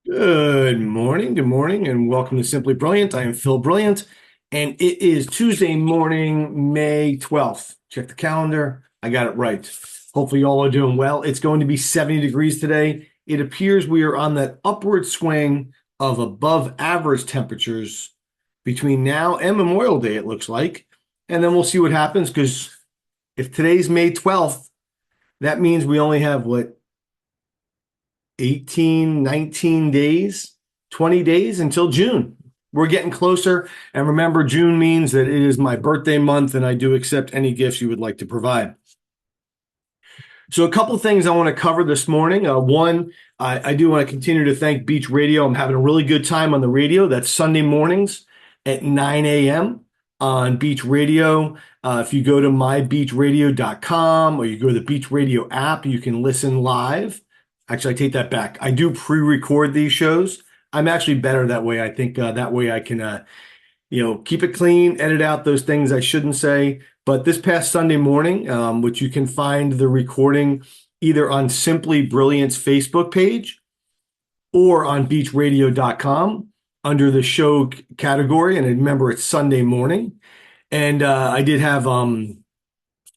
Good morning, and welcome to Simply Brilliant. I am Phil Brilliant, and it is Tuesday morning, May 12th. Check the calendar. I got it right. Hopefully, you all are doing well. It's going to be 70 degrees today. It appears we are on that upward swing of above average temperatures between now and Memorial Day, it looks like. And then we'll see what happens because if today's May 12th, that means we only have what, 18, 19 days, 20 days until June. We're getting closer. And remember, June means that it is my birthday month, and I do accept any gifts you would like to provide. So, a couple of things I want to cover this morning. One, I do want to continue to thank Beach Radio. I'm having a really good time on the radio. That's Sunday mornings at 9 a.m. on Beach Radio. If you go to mybeachradio.com or you go to the Beach Radio app, you can listen live. Actually, I take that back. I do pre-record these shows. I'm actually better that way. I think that way I can, keep it clean, edit out those things I shouldn't say. But this past Sunday morning, which you can find the recording either on Simply Brilliant's Facebook page or on beachradio.com under the show category. And remember, it's Sunday morning. And I did have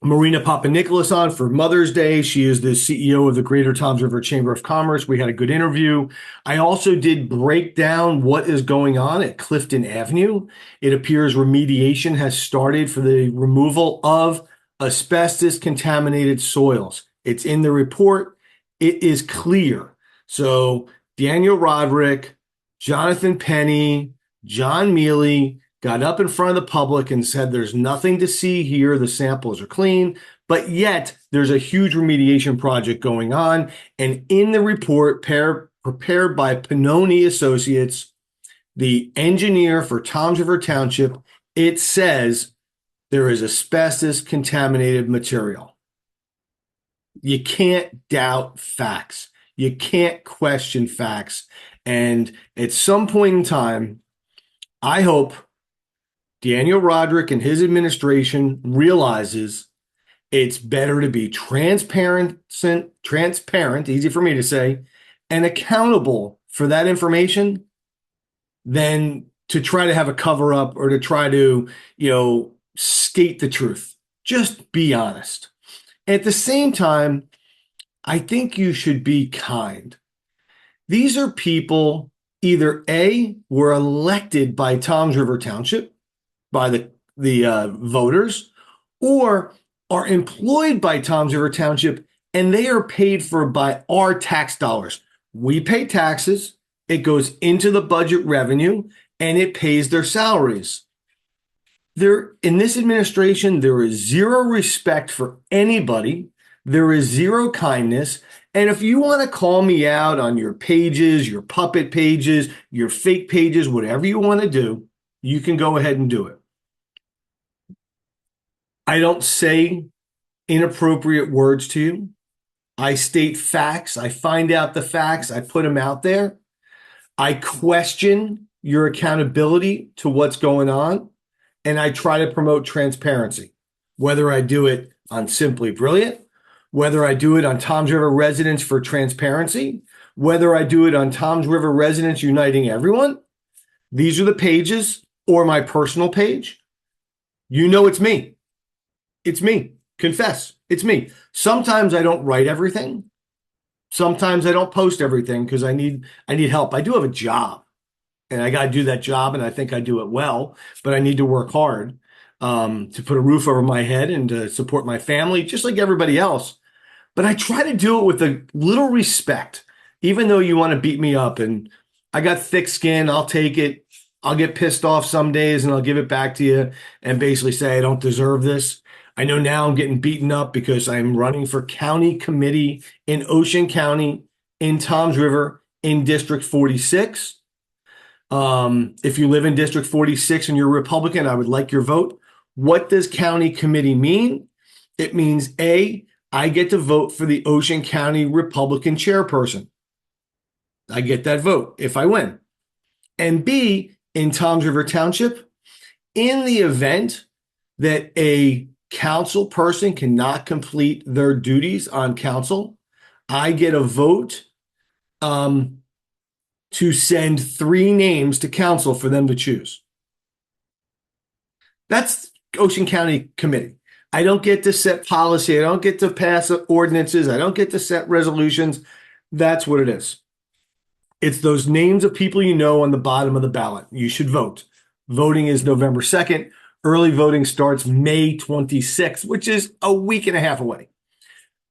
Marina Papanikolaou on for Mother's Day. She is the CEO of the Greater Toms River Chamber of Commerce. We had a good interview. I also did break down what is going on at Clifton Avenue. It appears remediation has started for the removal of asbestos contaminated soils. It's in the report. It is clear. So Daniel Rodrick, Jonathan Penny, John Mealy, got up in front of the public and said, there's nothing to see here. The samples are clean, but yet there's a huge remediation project going on. And in the report prepared by Pannoni Associates, the engineer for Toms River Township, it says there is asbestos contaminated material. You can't doubt facts. You can't question facts. And at some point in time, I hope Daniel Rodrick and his administration realizes it's better to be transparent, easy for me to say, and accountable for that information than to try to have a cover up or to try to, skate the truth. Just be honest. At the same time, I think you should be kind. These are people either A, were elected by Toms River Township, by the voters, or are employed by Toms River Township, and they are paid for by our tax dollars. We pay taxes, it goes into the budget revenue, and it pays their salaries. In this administration, there is zero respect for anybody. There is zero kindness. And if you want to call me out on your pages, your puppet pages, your fake pages, whatever you want to do, you can go ahead and do it. I don't say inappropriate words to you. I state facts. I find out the facts. I put them out there. I question your accountability to what's going on, and I try to promote transparency, whether I do it on Simply Brilliant, whether I do it on Toms River Residents for Transparency, whether I do it on Toms River Residents Uniting Everyone. These are the pages, or my personal page. You know it's me. It's me. Confess. It's me. Sometimes I don't write everything. Sometimes I don't post everything because I need help. I do have a job and I got to do that job, and I think I do it well, but I need to work hard to put a roof over my head and to support my family, just like everybody else. But I try to do it with a little respect, even though you want to beat me up. And I got thick skin. I'll take it. I'll get pissed off some days and I'll give it back to you and basically say, I don't deserve this. I know now I'm getting beaten up because I'm running for county committee in Ocean County, in Toms River, in District 46. If you live in District 46 and you're a Republican, I would like your vote. What does county committee mean? It means A, I get to vote for the Ocean County Republican chairperson. I get that vote if I win. And B, in Toms River Township, in the event that a council person cannot complete their duties on council, I get a vote to send 3 names to council for them to choose. That's Ocean County Committee. I don't get to set policy. I don't get to pass ordinances. I don't get to set resolutions. That's what it is. It's those names of people you know on the bottom of the ballot. You should vote. Voting is November 2nd. Early voting starts May 26th, which is a week and a half away.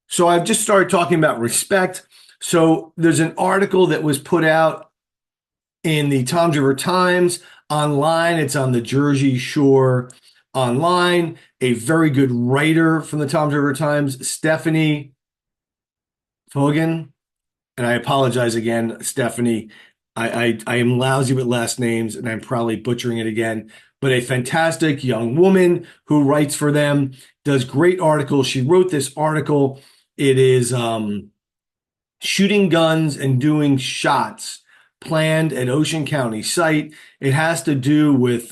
So I've just started talking about respect. So there's an article that was put out in the Toms River Times online. It's on the Jersey Shore online. A very good writer from the Toms River Times, Stephanie Fogan. And I apologize again, Stephanie. I am lousy with last names, and I'm probably butchering it again. But a fantastic young woman who writes for them, does great articles. She wrote this article. It is shooting guns and doing shots planned at Ocean County site. It has to do with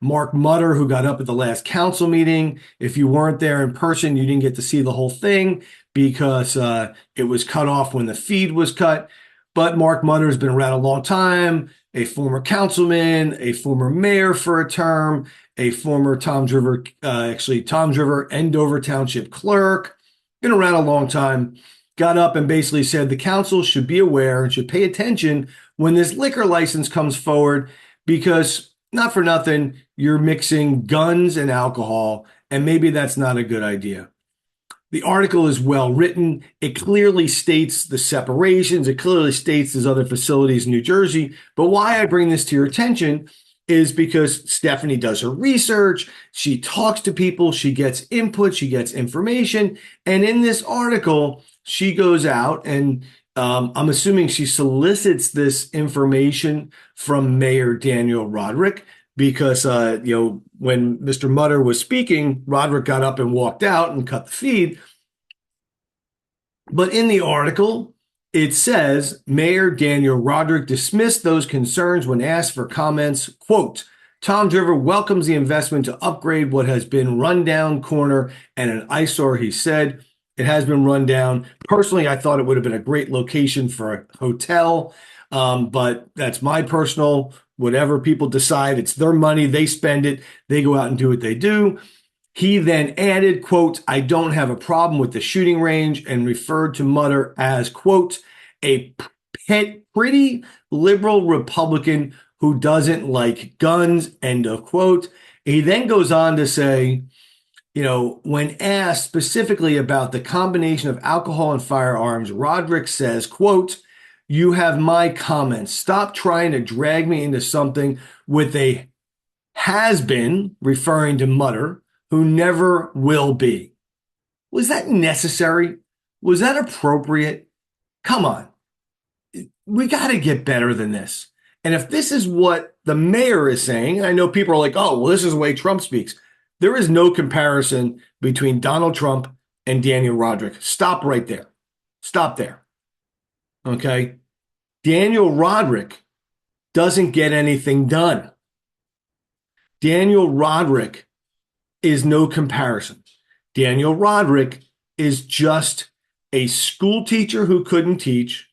Mark Mutter, who got up at the last council meeting. If you weren't there in person, you didn't get to see the whole thing because it was cut off when the feed was cut. But Mark Mutter has been around a long time, a former councilman, a former mayor for a term, a former Toms River and Dover Township clerk, been around a long time, got up and basically said the council should be aware and should pay attention when this liquor license comes forward because, not for nothing, you're mixing guns and alcohol, and maybe that's not a good idea. The article is well written. It clearly states the separations. It clearly states there's other facilities in New Jersey. But why I bring this to your attention is because Stephanie does her research. She talks to people. She gets input. She gets information. And in this article, she goes out and I'm assuming she solicits this information from Mayor Daniel Rodrick because, when Mr. Mutter was speaking, Roderick got up and walked out and cut the feed. But in the article, it says Mayor Daniel Rodrick dismissed those concerns when asked for comments. Quote, Toms River welcomes the investment to upgrade what has been rundown corner and an eyesore, he said. It has been run down. Personally, I thought it would have been a great location for a hotel, but that's my personal, whatever people decide, it's their money, they spend it, they go out and do what they do. He then added, quote, I don't have a problem with the shooting range, and referred to Mutter as, quote, a pretty liberal Republican who doesn't like guns, end of quote. He then goes on to say, when asked specifically about the combination of alcohol and firearms, Rodrick says, quote, you have my comments. Stop trying to drag me into something with a has-been, referring to Mutter, who never will be. Was that necessary? Was that appropriate? Come on. We got to get better than this. And if this is what the mayor is saying, and I know people are like, oh, well, this is the way Trump speaks. There is no comparison between Donald Trump and Daniel Rodrick. Stop right there. Stop there. Okay? Daniel Rodrick doesn't get anything done. Daniel Rodrick is no comparison. Daniel Rodrick is just a school teacher who couldn't teach,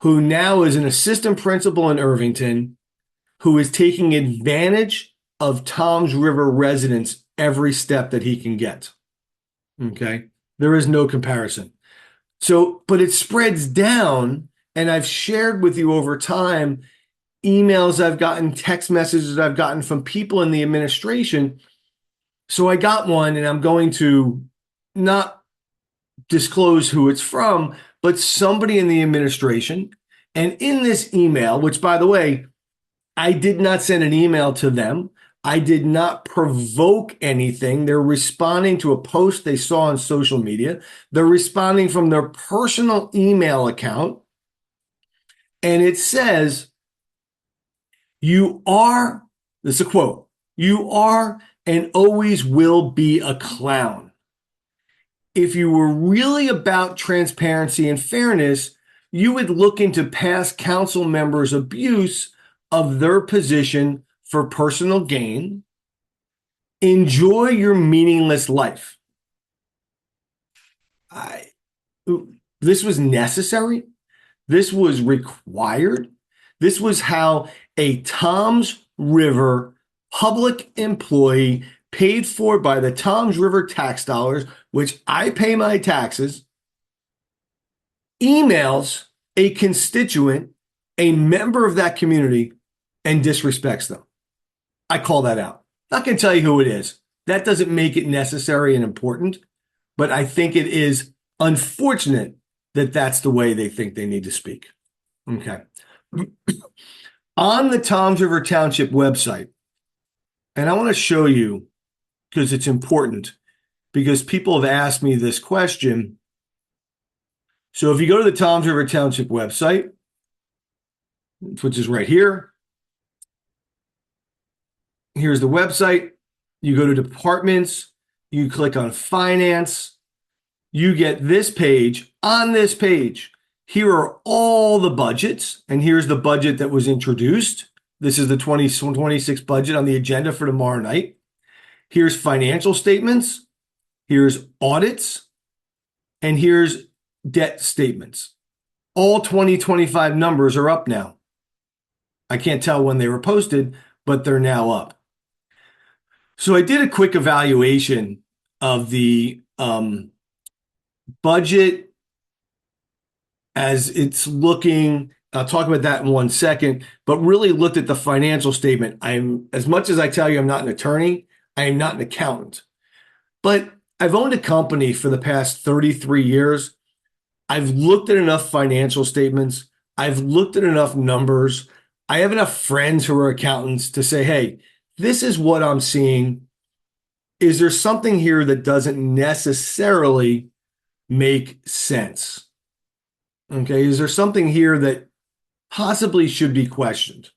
who now is an assistant principal in Irvington, who is taking advantage of Toms River residents every step that he can get. Okay? There is no comparison. So, but it spreads down, and I've shared with you over time emails I've gotten, text messages I've gotten from people in the administration. So I got one, and I'm going to not disclose who it's from, but somebody in the administration. And in this email, which, by the way, I did not send an email to them. I did not provoke anything. They're responding to a post they saw on social media. They're responding from their personal email account. And it says, you are, this is a quote, you are and always will be a clown. If you were really about transparency and fairness, you would look into past council members' abuse of their position for personal gain. Enjoy your meaningless life. This was necessary. This was required. This was how a Toms River public employee paid for by the Toms River tax dollars, which I pay my taxes, emails a constituent, a member of that community, and disrespects them. I call that out. Not going to tell you who it is. That doesn't make it necessary and important, but I think it is unfortunate that that's the way they think they need to speak. Okay. On the Toms River Township website, and I want to show you because it's important, because people have asked me this question. So if you go to the Toms River Township website, which is right here, here's the website. You go to departments, you click on finance, you get this page. On this page, here are all the budgets, and here's the budget that was introduced. This is the 2026 budget on the agenda for tomorrow night. Here's financial statements, here's audits, and here's debt statements. All 2025 numbers are up now. I can't tell when they were posted, but they're now up. So I did a quick evaluation of the budget as it's looking. I'll talk about that in 1 second, but really looked at the financial statement. As much as I tell you I'm not an attorney, I am not an accountant, but I've owned a company for the past 33 years. I've looked at enough financial statements. I've looked at enough numbers. I have enough friends who are accountants to say, hey, this is what I'm seeing. Is there something here that doesn't necessarily make sense? Okay, is there something here that possibly should be questioned?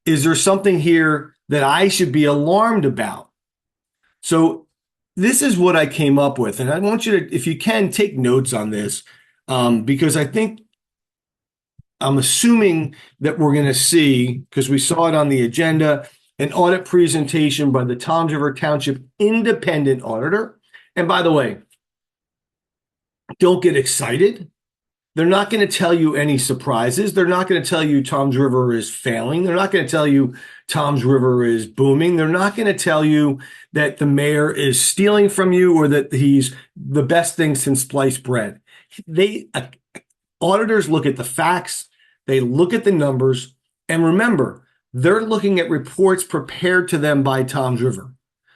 Is there something here that I should be alarmed about? So this is what I came up with. And I want you to, if you can, take notes on this because I'm assuming that we're going to see, because we saw it on the agenda, an audit presentation by the Toms River Township independent auditor. And by the way, don't get excited. They're not going to tell you any surprises. They're not going to tell you Toms River is failing. They're not going to tell you Toms River is booming. They're not going to tell you that the mayor is stealing from you or that he's the best thing since sliced bread. Auditors look at the facts. They look at the numbers. And remember, they're looking at reports prepared to them by Toms River.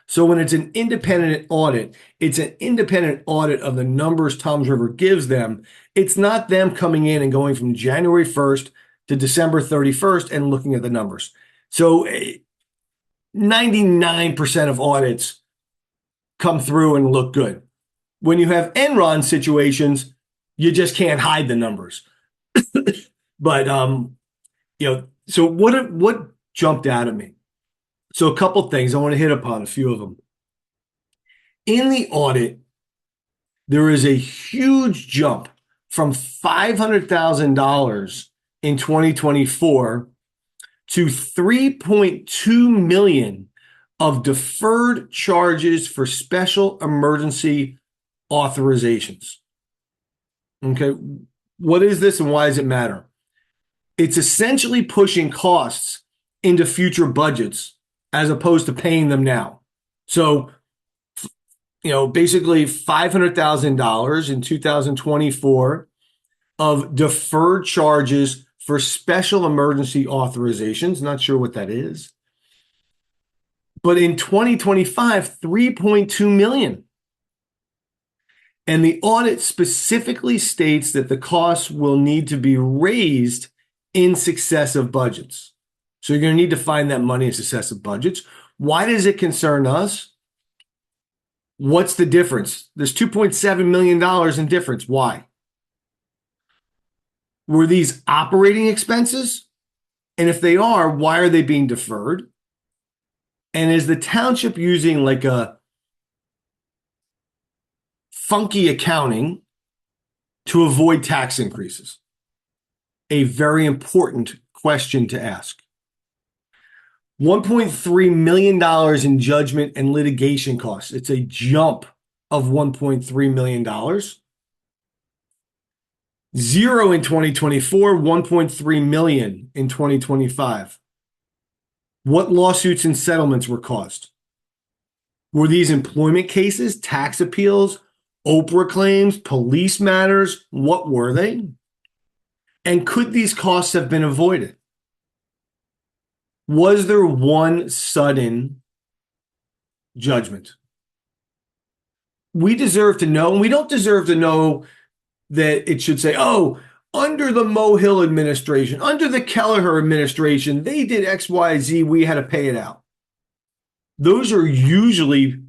So when it's an independent audit, it's an independent audit of the numbers Toms River gives them. It's not them coming in and going from January 1st to December 31st and looking at the numbers. So 99% of audits come through and look good. When you have Enron situations, you just can't hide the numbers. But, so what jumped out at me? So a couple things, I want to hit upon a few of them. In the audit, there is a huge jump from $500,000 in 2024 to $3.2 million of deferred charges for special emergency authorizations. Okay, what is this and why does it matter? It's essentially pushing costs into future budgets as opposed to paying them now. So, basically $500,000 in 2024 of deferred charges for special emergency authorizations. Not sure what that is. But in 2025, $3.2 million. And the audit specifically states that the costs will need to be raised in successive budgets. So you're going to need to find that money in successive budgets. Why does it concern us? What's the difference? There's $2.7 million in difference. Why? Were these operating expenses? And if they are, why are they being deferred? And is the township using like a funky accounting to avoid tax increases? A very important question to ask. $1.3 million in judgment and litigation costs. It's a jump of $1.3 million. 0 in 2024, 1.3 million in 2025. What lawsuits and settlements were caused? Were these employment cases, tax appeals, Oprah claims, police matters? What were they? And could these costs have been avoided? Was there one sudden judgment? We deserve to know, and we don't deserve to know that it should say, oh, under the Mohill administration, under the Kelleher administration, they did X, Y, Z, we had to pay it out. Those are usually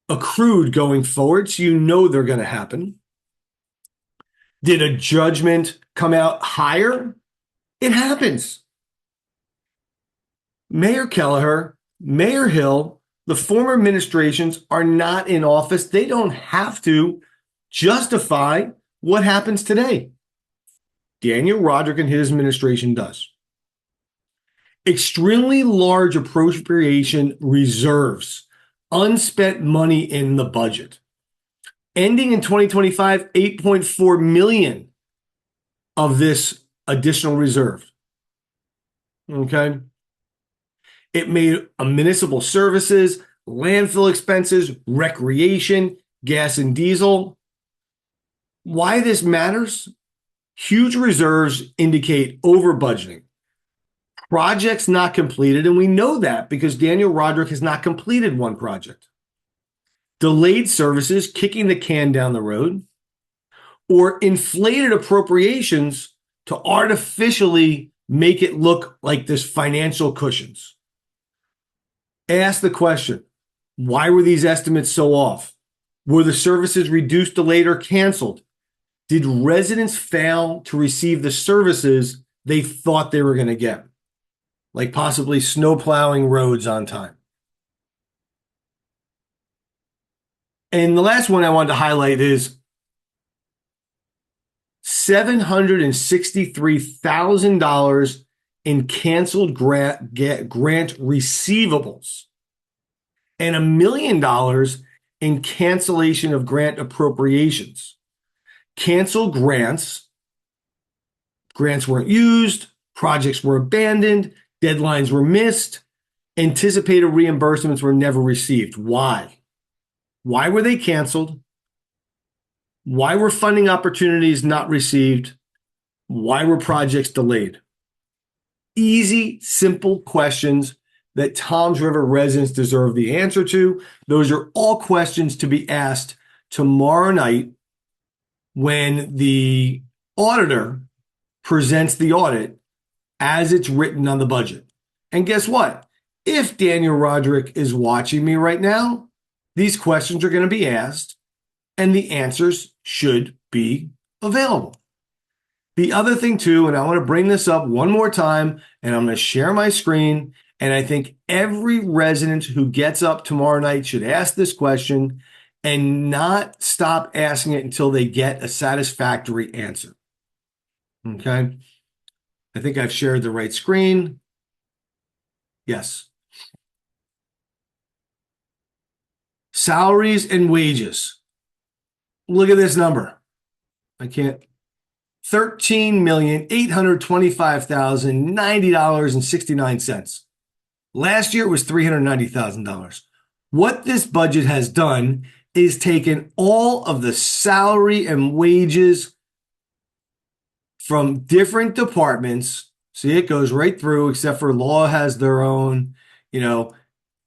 accrued going forward, so you know they're going to happen. Did a judgment come out higher? It happens. Mayor Kelleher, Mayor Hill, the former administrations are not in office. They don't have to justify what happens today. Daniel Rodrick and his administration does. Extremely large appropriation reserves, unspent money in the budget. Ending in 2025, 8.4 million of this additional reserve. Okay. It made municipal services, landfill expenses, recreation, gas and diesel. Why this matters? Huge reserves indicate over budgeting. Projects not completed, and we know that because Daniel Rodrick has not completed one project. Delayed services, kicking the can down the road, or inflated appropriations to artificially make it look like there's financial cushions. Ask the question, why were these estimates so off? Were the services reduced, delayed, or canceled? Did residents fail to receive the services they thought they were going to get? Like possibly snow plowing roads on time. And the last one I wanted to highlight is $763,000 in canceled grant receivables and $1 million in cancellation of grant appropriations. Canceled grants weren't used, projects were abandoned, deadlines were missed, anticipated reimbursements were never received. Why? Why were they canceled? Why were funding opportunities not received? Why were projects delayed? Easy, simple questions that Toms River residents deserve the answer to. Those are all questions to be asked tomorrow night when the auditor presents the audit as it's written on the budget. And guess what? If Daniel Rodrick is watching me right now, these questions are going to be asked and the answers should be available. The other thing too, and I want to bring this up one more time, and I'm going to share my screen, and I think every resident who gets up tomorrow night should ask this question and not stop asking it until they get a satisfactory answer. Okay? I think I've shared the right screen. Yes. Salaries and wages. Look at this number. I can't. $13,825,090.69. Last year it was $390,000. What this budget has done is taken all of the salary and wages from different departments. See, it goes right through, except for law has their own,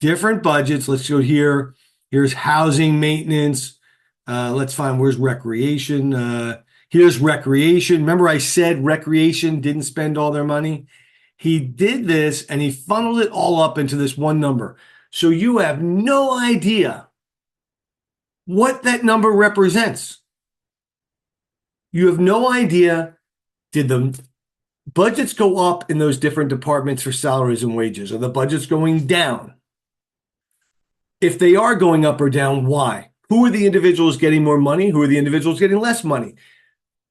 different budgets. Let's go here. Here's housing maintenance. Let's find where's recreation. Here's recreation. Remember I said recreation didn't spend all their money? He did this and he funneled it all up into this one number. So you have no idea what that number represents. You have no idea, did the budgets go up in those different departments for salaries and wages? Are the budgets going down? If they are going up or down, why? Who are the individuals getting more money? Who are the individuals getting less money?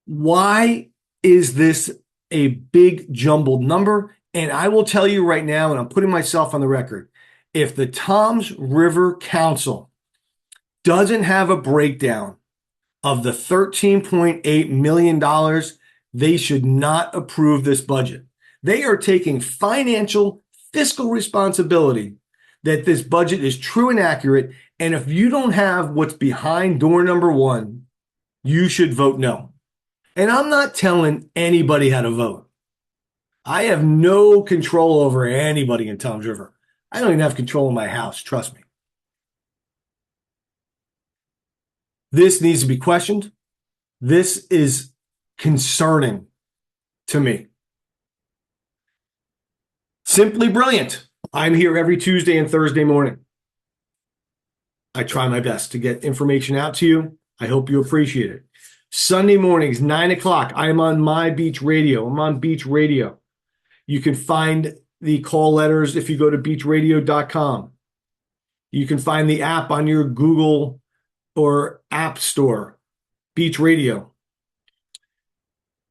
Why is this a big jumbled number? And I will tell you right now, and I'm putting myself on the record, if the Toms River Council doesn't have a breakdown Of the $13.8 million, they should not approve this budget. They are taking financial, fiscal responsibility that this budget is true and accurate. And if you don't have what's behind door number one, you should vote no. And I'm not telling anybody how to vote. I have no control over anybody in Toms River. I don't even have control of my house, trust me. This needs to be questioned. This is concerning to me. Simply brilliant. I'm here every Tuesday and Thursday morning. I try my best to get information out to you. I hope you appreciate it. Sunday mornings, 9 o'clock, I am on My Beach Radio. I'm on Beach Radio. You can find the call letters if you go to beachradio.com. You can find the app on your Google or App Store, Beach Radio.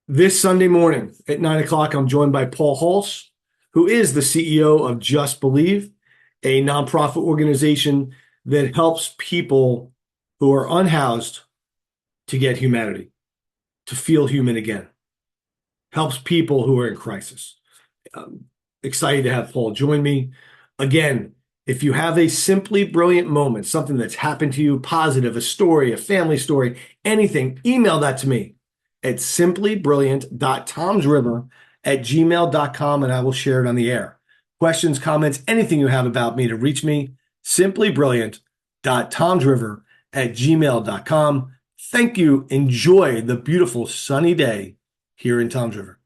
This Sunday morning at 9 o'clock, I'm joined by Paul Hulse, who is the CEO of Just Believe, a nonprofit organization that helps people who are unhoused to get humanity, to feel human again. Helps people who are in crisis. Excited to have Paul join me. Again, if you have a simply brilliant moment, something that's happened to you, positive, a story, a family story, anything, email that to me at simplybrilliant.tomsriver@gmail.com, and I will share it on the air. Questions, comments, anything you have about me to reach me, simplybrilliant.tomsriver@gmail.com. Thank you. Enjoy the beautiful sunny day here in Toms River.